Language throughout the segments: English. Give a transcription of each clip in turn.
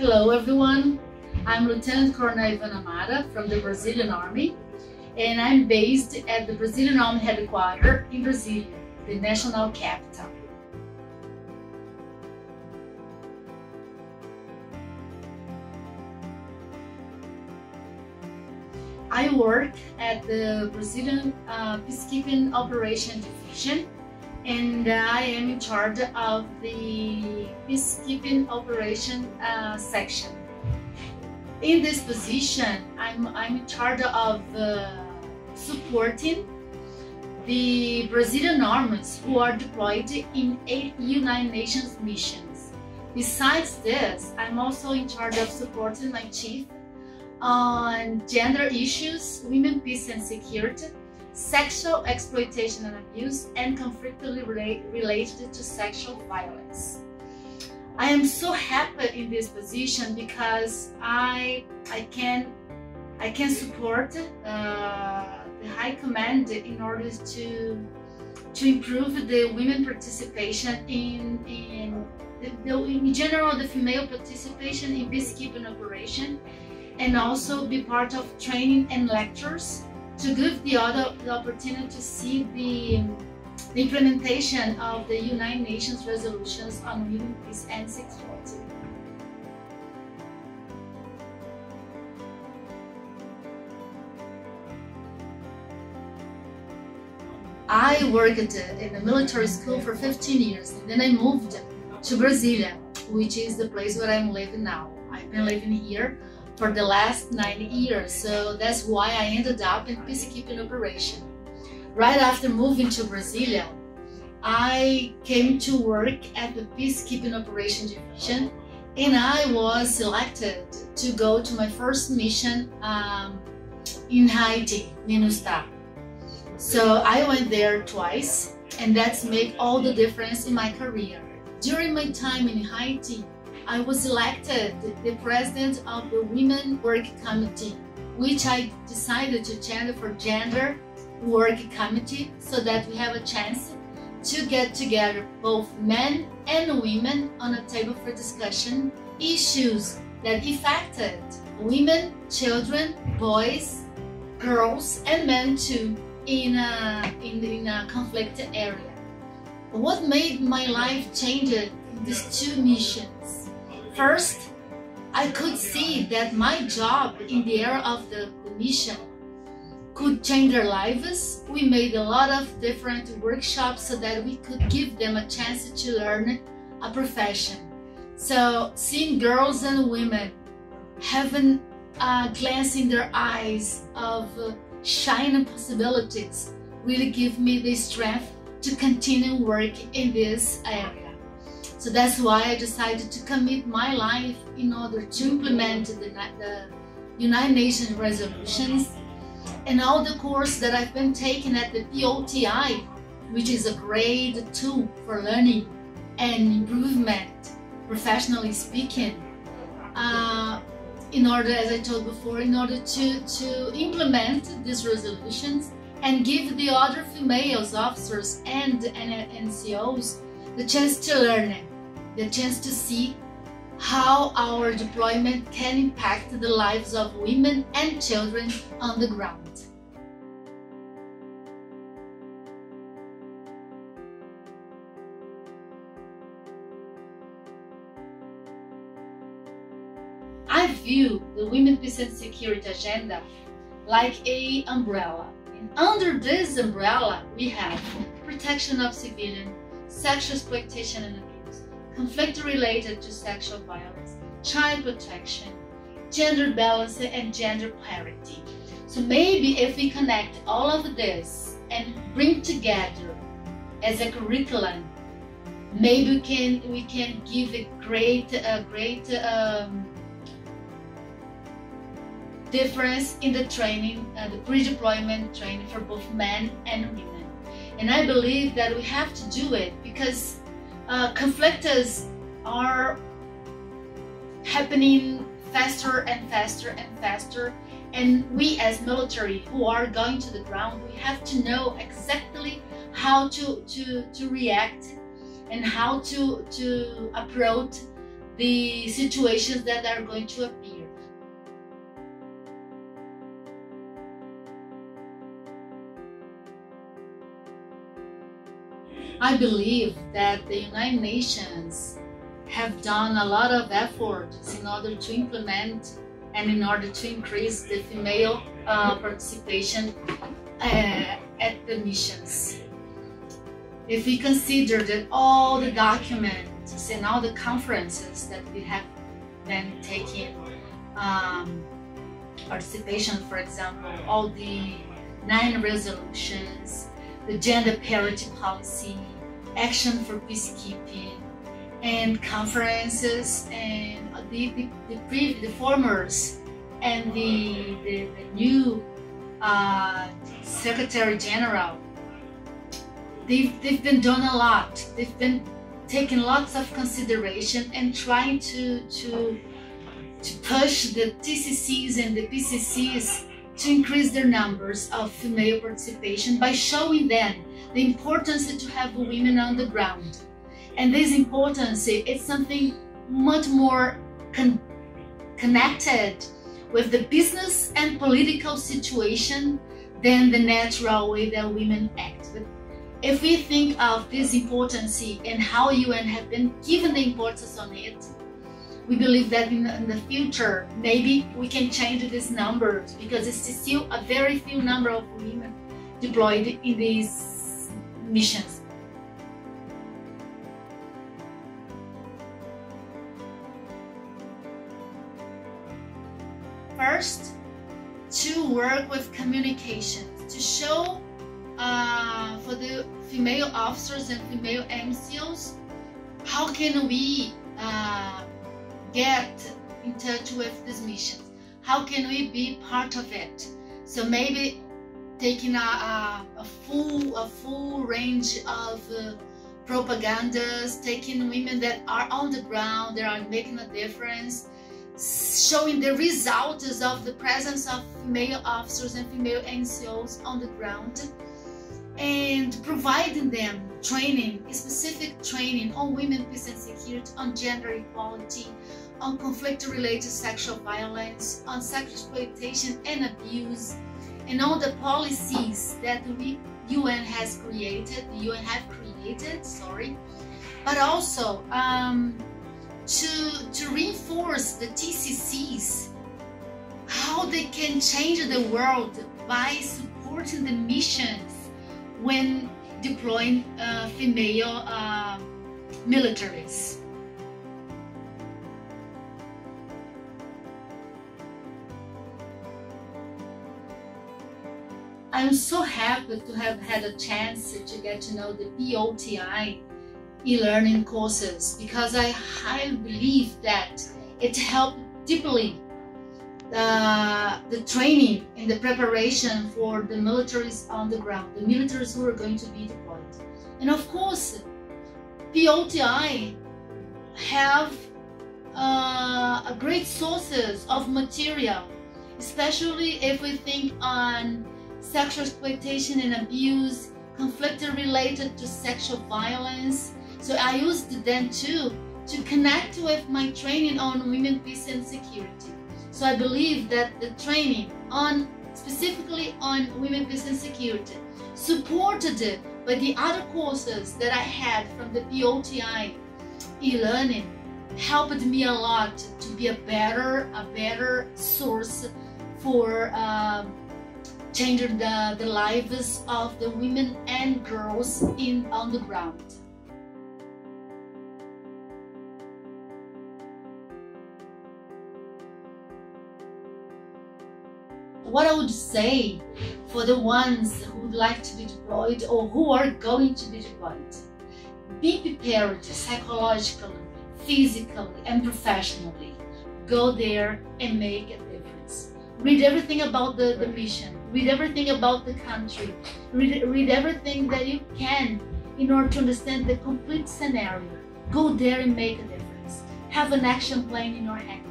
Hello everyone, I'm Lieutenant Colonel Ivana from the Brazilian Army, and I'm based at the Brazilian Army headquarters in Brasilia, the national capital. I work at the Brazilian Peacekeeping Operation Division, and I am in charge of the Peacekeeping Operation section. In this position, I'm in charge of supporting the Brazilian armies who are deployed in 8 United Nations missions. Besides this, I'm also in charge of supporting my chief on gender issues, women, peace and security, sexual exploitation and abuse, and conflict related to sexual violence. I am so happy in this position because I can support the High Command in order to improve the women participation in general, the female participation in peacekeeping operation, and also be part of training and lectures to give the opportunity to see the implementation of the United Nations resolutions on women, peace and security. I worked in a military school for 15 years, and then I moved to Brasilia, which is the place where I'm living now. I've been living here for the last 9 years, so that's why I ended up in peacekeeping operation. Right after moving to Brasilia, I came to work at the Peacekeeping Operation Division, and I was selected to go to my first mission in Haiti, MINUSTAH. So I went there twice, and that's made all the difference in my career. During my time in Haiti, I was elected the president of the Women Work Committee, which I decided to change for Gender Work Committee, so that we have a chance to get together both men and women on a table for discussion issues that affected women, children, boys, girls, and men too in a conflict area. What made my life change in these two missions? First, I could see that my job in the area of the mission could change their lives. We made a lot of different workshops so that we could give them a chance to learn a profession. So seeing girls and women having a glance in their eyes of shining possibilities really give me the strength to continue working in this area. So that's why I decided to commit my life in order to implement the United Nations resolutions and all the course that I've been taking at the POTI, which is a great tool for learning and improvement, professionally speaking, in order, as I told before, in order to implement these resolutions and give the other females officers and NCOs the chance to learn it, the chance to see how our deployment can impact the lives of women and children on the ground. I view the Women, Peace and Security agenda like an umbrella. And under this umbrella, we have protection of civilians, sexual exploitation and abuse, conflict related to sexual violence, child protection, gender balance and gender parity. So maybe if we connect all of this and bring together as a curriculum, maybe we can give a great difference in the training, the pre-deployment training for both men and women. And I believe that we have to do it because conflicts are happening faster and faster and faster, and we as military who are going to the ground, we have to know exactly how to react and how to approach the situations that are going to appear. I believe that the United Nations have done a lot of efforts in order to implement and in order to increase the female participation at the missions. If we consider that all the documents and all the conferences that we have been taking participation, for example, all the 9 resolutions, the gender parity policy, action for peacekeeping, and conferences, and the formers and the new Secretary General, they've been doing a lot. They've been taking lots of consideration and trying to push the TCCs and the PCCs to increase their numbers of female participation by showing them the importance to have women on the ground. And this importance, it's something much more connected with the business and political situation than the natural way that women act. But if we think of this importance and how UN have been given the importance on it, we believe that in the future, maybe we can change these numbers, because it's still a very few number of women deployed in these missions. First, to work with communications, to show for the female officers and female MCOs, how can we get in touch with this mission? How can we be part of it? So maybe taking a full range of propagandas, taking women that are on the ground, that are making a difference, showing the results of the presence of female officers and female NCOs on the ground, and providing them training, specific training on women, peace and security, on gender equality, on conflict-related sexual violence, on sexual exploitation and abuse, and all the policies that the UN have created, but also to reinforce the TCCs, how they can change the world by supporting the missions when deploying female militaries. I'm so happy to have had a chance to get to know the POTI e-learning courses, because I highly believe that it helped deeply the training and the preparation for the militaries on the ground, the militaries who are going to be deployed. And of course, POTI have a great sources of material, especially if we think on sexual exploitation and abuse, conflict related to sexual violence. So I used them too to connect with my training on women, peace and security. So I believe that the training specifically on women, peace and security, supported by the other courses that I had from the POTI e-learning, helped me a lot to be a better source for changing the lives of the women and girls on the ground. What I would say for the ones who would like to be deployed or who are going to be deployed: be prepared psychologically, physically, and professionally. Go there and make a difference. Read everything about the mission, read everything about the country, read everything that you can in order to understand the complete scenario. Go there and make a difference. Have an action plan in your hands.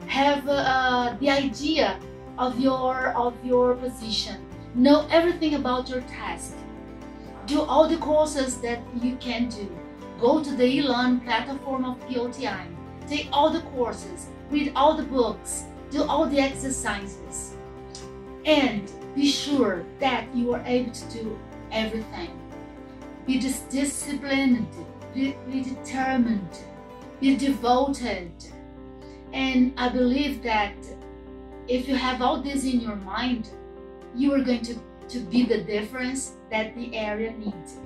Have the idea of your position. Know everything about your task. Do all the courses that you can do. Go to the e-learn platform of POTI. take all the courses, read all the books, do all the exercises, and be sure that you are able to do everything. Be disciplined, be determined, be devoted. And I believe that if you have all this in your mind, you are going to be the difference that the area needs.